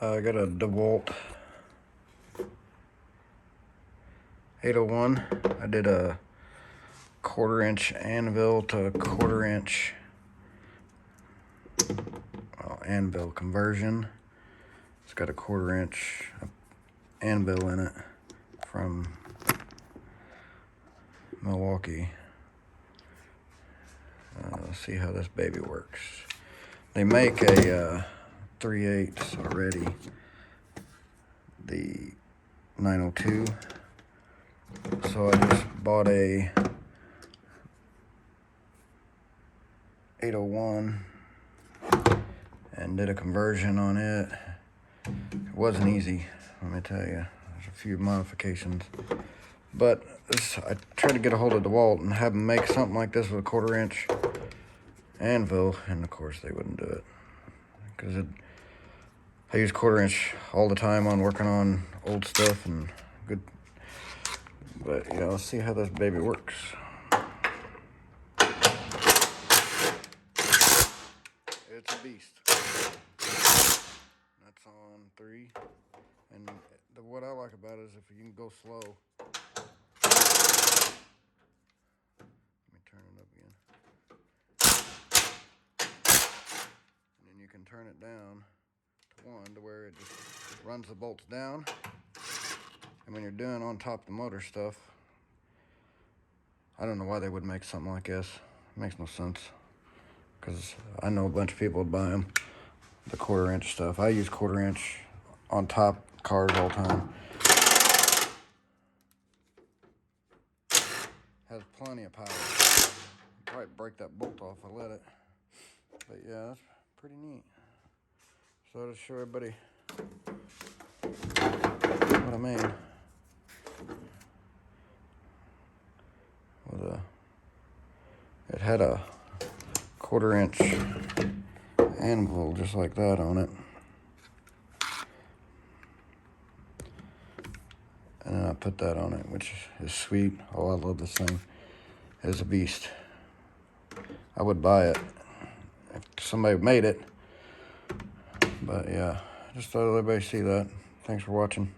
I got a Dewalt 801. I did a 1/4-inch anvil to 1/4-inch anvil conversion. It's got a 1/4-inch anvil in it from Milwaukee. Let's see how this baby works. They make a 3/8 already, the 902. So I just bought a 801 and did a conversion on it. It wasn't easy, let me tell you. There's a few modifications, but I tried to get a hold of Dewalt and have them make something like this with a 1/4-inch anvil, and of course they wouldn't do it because I use 1/4-inch all the time on working on old stuff and good. But yeah, let's see how this baby works. It's a beast. That's on 3. And what I like about it is if you can go slow. Let me turn it up again. And then you can turn it down to 1 to where it just runs the bolts down. And when you're doing on top of the motor stuff, I don't know why they would make something like this. It makes no sense. Because I know a bunch of people would buy them, the 1/4-inch stuff. I use 1/4-inch on top cars all the time. Has plenty of power. Probably break that bolt off if I let it. But yeah, that's pretty neat. So I'll just show everybody what I made. It had a 1/4-inch anvil just like that on it. And then I put that on it, which is sweet. Oh, I love this thing. It's a beast. I would buy it if somebody made it. But yeah, just thought everybody see that. Thanks for watching.